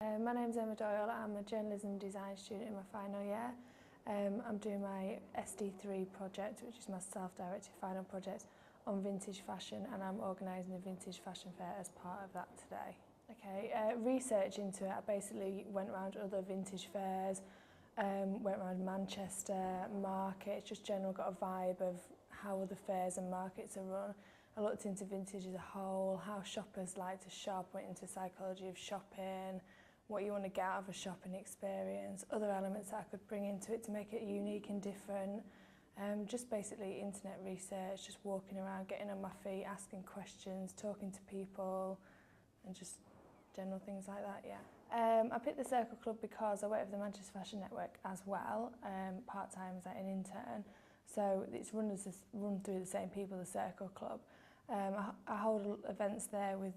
My name's Doyle. I'm a journalism design student in my final year. I'm doing my SD3 project, which is my self-directed final project on vintage fashion, and I'm organising a vintage fashion fair as part of that today. Okay, research into it, I basically went around other vintage fairs, went around Manchester, markets, just general got a vibe of how other fairs and markets are run. I looked into vintage as a whole, how shoppers like to shop, went into psychology of shopping, what you want to get out of a shopping experience, other elements that I could bring into it to make it unique and different. Just basically internet research, just walking around, getting on my feet, asking questions, talking to people, and just general things like that, yeah. I picked the Circle Club because I work for the Manchester Fashion Network as well, part-time as an intern. So it's run through the same people, the Circle Club. I hold events there with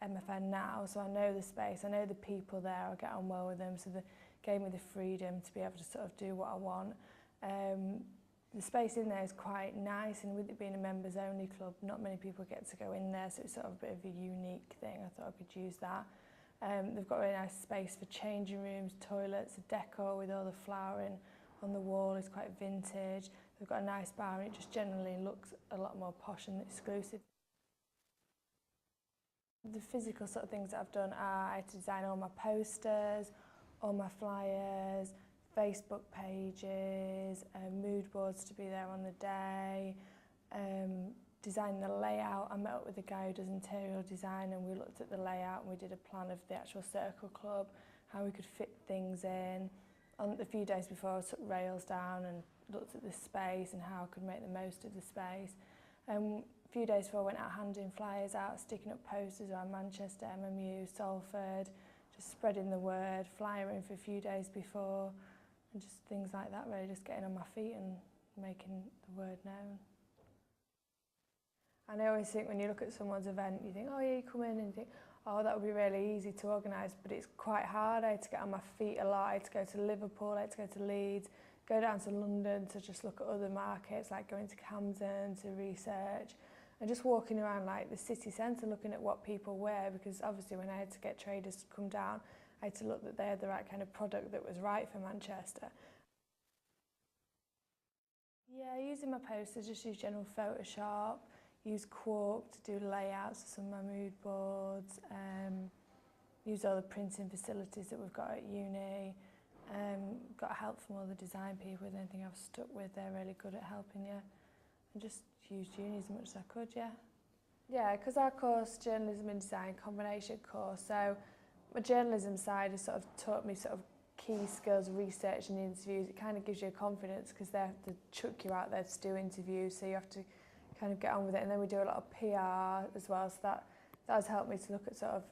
MFN now, so I know the space, I know the people there, I get on well with them, so they gave me the freedom to be able to sort of do what I want. The space in there is quite nice, and with it being a members only club, not many people get to go in there, so it's sort of a bit of a unique thing. I thought I could use that. They've got a really nice space for changing rooms, toilets, a decor with all the flowering on the wall is quite vintage. They've got a nice bar, and it just generally looks a lot more posh and exclusive. The physical sort of things that I've done are I had to design all my posters, all my flyers, Facebook pages, mood boards to be there on the day, designing the layout. I met up with the guy who does interior design, and we looked at the layout and we did a plan of the actual Circle Club, how we could fit things in. On a few days before, I took rails down and looked at the space and how I could make the most of the space. A few days before, I went out handing flyers out, sticking up posters around Manchester, MMU, Salford, just spreading the word, flyering for a few days before, and just things like that, really, just getting on my feet and making the word known. And I always think when you look at someone's event, you think, oh yeah, you come in and you think, oh, that would be really easy to organise, but it's quite hard. I had to get on my feet a lot. I had to go to Liverpool, I had to go to Leeds, go down to London to just look at other markets, like going to Camden to research, and just walking around like the city centre looking at what people wear, because obviously when I had to get traders to come down, I had to look that they had the right kind of product that was right for Manchester. Yeah, using my posters, just use general Photoshop, use Quark to do layouts of some of my mood boards, use all the printing facilities that we've got at uni, got help from all the design people with anything I've stuck with, they're really good at helping you, and just used uni as much as I could, yeah. Yeah, because our course, journalism and design combination course, so my journalism side has sort of taught me sort of key skills, research and interviews. It kind of gives you a confidence because they have to chuck you out there to do interviews, so you have to kind of get on with it. And then we do a lot of PR as well, so that has helped me to look at sort of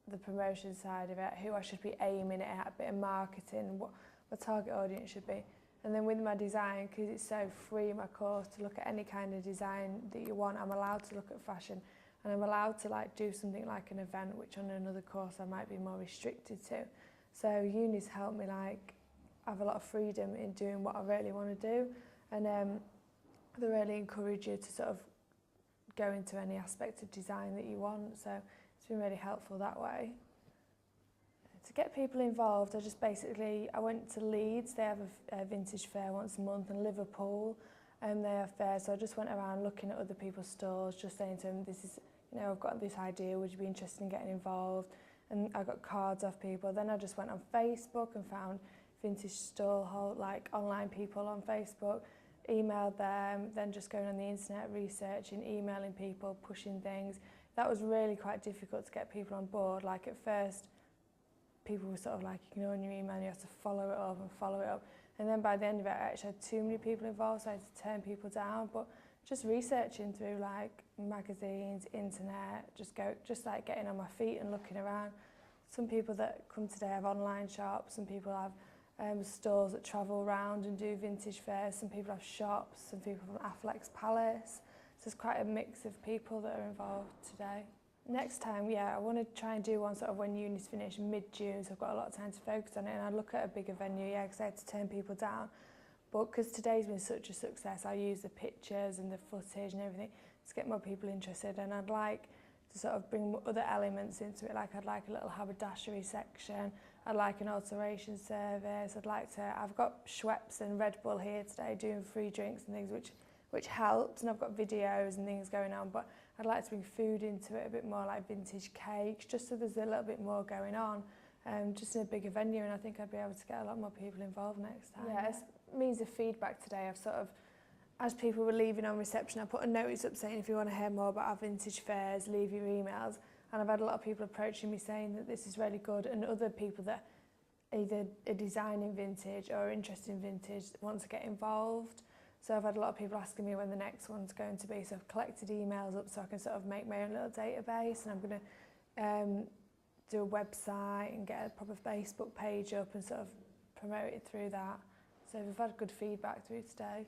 the promotion side of it, who I should be aiming at, a bit of marketing, what my target audience should be. And then with my design, because it's so free in my course to look at any kind of design that you want, I'm allowed to look at fashion, and I'm allowed to like do something like an event, which on another course I might be more restricted to. So uni's helped me like have a lot of freedom in doing what I really want to do, and they really encourage you to sort of go into any aspect of design that you want. So it's been really helpful that way. To get people involved, I went to Leeds, they have a vintage fair once a month, and Liverpool, they have fairs, so I just went around looking at other people's stores, just saying to them, I've got this idea, would you be interested in getting involved? And I got cards off people. Then I just went on Facebook and found vintage stall, like online people on Facebook, emailed them, then just going on the internet, researching, emailing people, pushing things. That was really quite difficult to get people on board. Like at first, people were sort of like ignoring your email, you have to follow it up and follow it up. And then by the end of it, I actually had too many people involved, so I had to turn people down. But just researching through like magazines, internet, just like getting on my feet and looking around. Some people that come today have online shops, some people have stores that travel around and do vintage fairs, some people have shops, some people from Affleck's Palace. So there's quite a mix of people that are involved today. Next time, yeah, I want to try and do one sort of when uni's finished, mid-June, so I've got a lot of time to focus on it, and I'd look at a bigger venue, yeah, because I had to turn people down. But because today's been such a success, I use the pictures and the footage and everything to get more people interested, and I'd like to sort of bring other elements into it. Like I'd like a little haberdashery section, I'd like an alteration service, I've got Schweppes and Red Bull here today doing free drinks and things which helps, and I've got videos and things going on, but I'd like to bring food into it, a bit more like vintage cakes, just so there's a little bit more going on, just in a bigger venue, and I think I'd be able to get a lot more people involved next time. Yeah, as means of feedback today, I've sort of, as people were leaving on reception, I put a notice up saying if you want to hear more about our vintage fairs, leave your emails, and I've had a lot of people approaching me saying that this is really good, and other people that either are designing vintage or are interested in vintage want to get involved. So I've had a lot of people asking me when the next one's going to be, so I've collected emails up so I can sort of make my own little database, and I'm going to do a website and get a proper Facebook page up and sort of promote it through that. So we've had good feedback through today.